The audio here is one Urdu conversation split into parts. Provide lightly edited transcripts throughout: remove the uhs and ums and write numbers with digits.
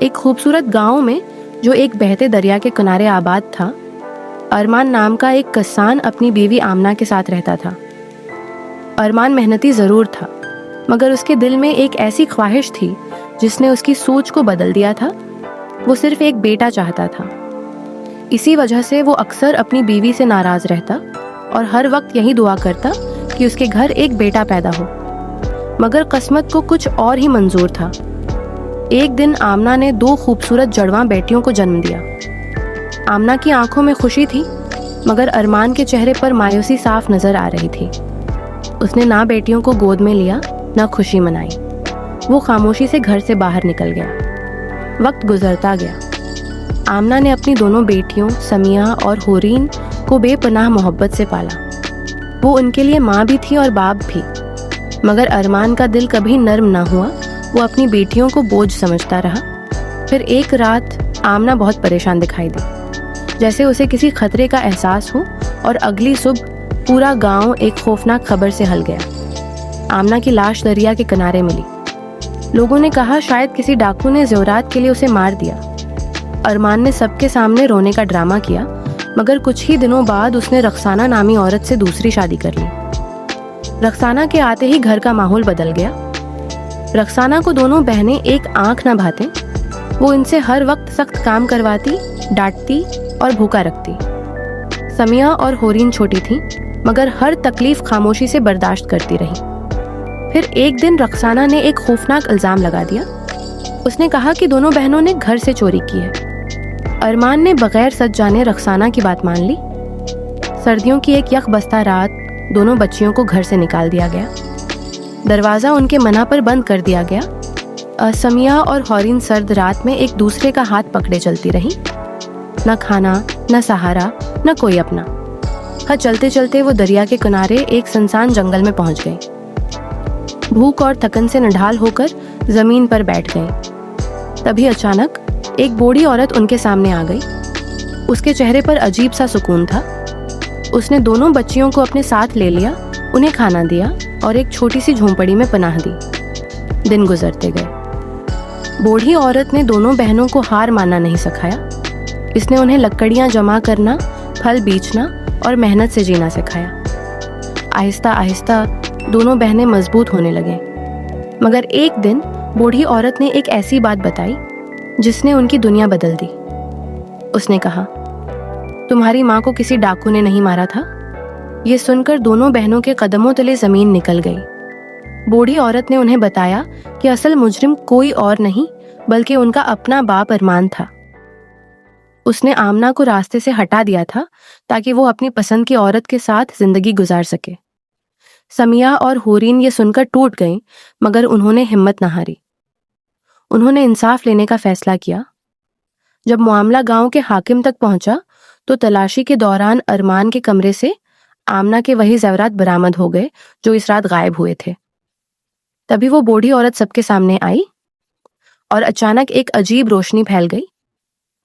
ایک خوبصورت گاؤں میں جو ایک بہتے دریا کے کنارے آباد تھا، ارمان نام کا ایک کسان اپنی بیوی آمنہ کے ساتھ رہتا تھا۔ ارمان محنتی ضرور تھا، مگر اس کے دل میں ایک ایسی خواہش تھی جس نے اس کی سوچ کو بدل دیا تھا۔ وہ صرف ایک بیٹا چاہتا تھا۔ اسی وجہ سے وہ اکثر اپنی بیوی سے ناراض رہتا اور ہر وقت یہی دعا کرتا کہ اس کے گھر ایک بیٹا پیدا ہو۔ مگر قسمت کو کچھ اور ہی منظور تھا۔ ایک دن آمنہ نے 2 خوبصورت جڑواں بیٹیوں کو جنم دیا۔ آمنہ کی آنکھوں میں خوشی تھی، مگر ارمان کے چہرے پر مایوسی صاف نظر آ رہی تھی۔ اس نے نہ بیٹیوں کو گود میں لیا نہ خوشی منائی۔ وہ خاموشی سے گھر سے باہر نکل گیا۔ وقت گزرتا گیا۔ آمنہ نے اپنی دونوں بیٹیوں سمیہ اور حورین کو بے پناہ محبت سے پالا۔ وہ ان کے لیے ماں بھی تھی اور باپ بھی۔ مگر ارمان کا دل کبھی نرم نہ ہوا۔ وہ اپنی بیٹیوں کو بوجھ سمجھتا رہا۔ پھر ایک رات آمنہ بہت پریشان دکھائی دی، جیسے اسے کسی خطرے کا احساس ہو، اور اگلی صبح پورا گاؤں ایک خوفناک خبر سے ہل گیا۔ آمنہ کی لاش دریا کے کنارے ملی۔ لوگوں نے کہا شاید کسی ڈاکو نے زیورات کے لیے اسے مار دیا۔ ارمان نے سب کے سامنے رونے کا ڈرامہ کیا، مگر کچھ ہی دنوں بعد اس نے رخسانہ نامی عورت سے دوسری شادی کر لی۔ رخسانہ کے آتے ہی گھر کا ماحول بدل گیا۔ رخسانہ کو دونوں بہنیں ایک آنکھ نہ بھاتے۔ وہ ان سے ہر وقت سخت کام کرواتی، ڈانٹتی اور بھوکا رکھتی۔ سمیہ اور حورین چھوٹی تھیں، مگر ہر تکلیف خاموشی سے برداشت کرتی رہی۔ پھر ایک دن رخسانہ نے ایک خوفناک الزام لگا دیا۔ اس نے کہا کہ دونوں بہنوں نے گھر سے چوری کی ہے۔ ارمان نے بغیر سچ جانے رخسانہ کی بات مان لی۔ سردیوں کی ایک یک بستہ رات دونوں بچیوں کو گھر سے نکال دیا گیا۔ دروازہ ان کے منہ پر بند کر دیا گیا۔ سمیہ اور حورین سرد رات میں ایک دوسرے کا ہاتھ پکڑے چلتی رہیں۔ نہ کھانا، نہ سہارا، نہ کوئی اپنا۔ چلتے چلتے وہ دریا کے کنارے ایک سنسان جنگل میں پہنچ گئے۔ بھوک اور تھکن سے نڈھال ہو کر زمین پر بیٹھ گئے۔ تبھی اچانک ایک بوڑھی عورت ان کے سامنے آ گئی۔ اس کے چہرے پر عجیب سا سکون تھا۔ اس نے دونوں بچیوں کو اپنے ساتھ لے لیا، انہیں کھانا دیا اور ایک چھوٹی سی جھونپڑی میں پناہ دی۔ دن گزرتے گئے۔ بوڑھی عورت نے دونوں بہنوں کو ہار ماننا نہیں سکھایا۔ اس نے انہیں لکڑیاں جمع کرنا، پھل بیچنا اور محنت سے جینا سکھایا۔ آہستہ آہستہ دونوں بہنیں مضبوط ہونے لگیں۔ مگر ایک دن بوڑھی عورت نے ایک ایسی بات بتائی جس نے ان کی دنیا بدل دی۔ اس نے کہا، تمہاری ماں کو کسی ڈاکو نے نہیں مارا تھا؟ یہ سن کر دونوں بہنوں کے قدموں تلے زمین نکل گئی۔ بوڑھی عورت نے انہیں بتایا کہ اصل مجرم کوئی اور نہیں بلکہ ان کا اپنا باپ ارمان تھا۔ اس نے آمنہ کو راستے سے ہٹا دیا تھا تاکہ وہ اپنی پسند کی عورت کے ساتھ زندگی گزار سکے۔ سمیہ اور حورین یہ سن کر ٹوٹ گئیں، مگر انہوں نے ہمت نہ ہاری۔ انہوں نے انصاف لینے کا فیصلہ کیا۔ جب معاملہ گاؤں کے حاکم تک پہنچا تو تلاشی کے دوران ارمان کے کمرے سے آمنہ کے وہی زیورات برآمد ہو گئے جو اس رات غائب ہوئے تھے۔ تبھی وہ بوڑھی عورت سب کے سامنے آئی اور اچانک ایک عجیب روشنی پھیل گئی۔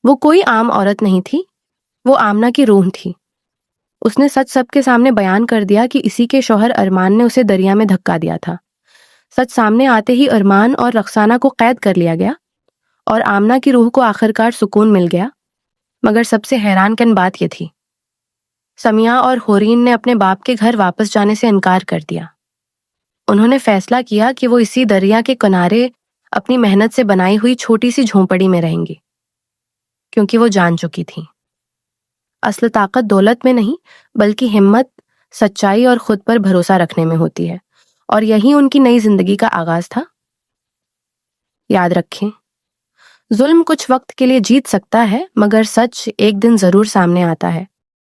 وہ کوئی عام عورت نہیں تھی، وہ آمنہ کی روح تھی۔ اس نے سچ سب کے سامنے بیان کر دیا کہ اسی کے شوہر ارمان نے اسے دریا میں دھکا دیا تھا۔ سچ سامنے آتے ہی ارمان اور رخسانہ کو قید کر لیا گیا اور آمنہ کی روح کو آخرکار سکون مل گیا۔ مگر سب سے حیران کن بات یہ تھی، سمیہ اور حورین نے اپنے باپ کے گھر واپس جانے سے انکار کر دیا۔ انہوں نے فیصلہ کیا کہ وہ اسی دریا کے کنارے اپنی محنت سے بنائی ہوئی چھوٹی سی جھونپڑی میں رہیں گی، کیونکہ وہ جان چکی تھیں اصل طاقت دولت میں نہیں بلکہ ہمت، سچائی اور خود پر بھروسہ رکھنے میں ہوتی ہے، اور یہی ان کی نئی زندگی کا آغاز تھا۔ یاد رکھیں، ظلم کچھ وقت کے لیے جیت سکتا ہے، مگر سچ ایک دن ضرور سامنے آتا ہے۔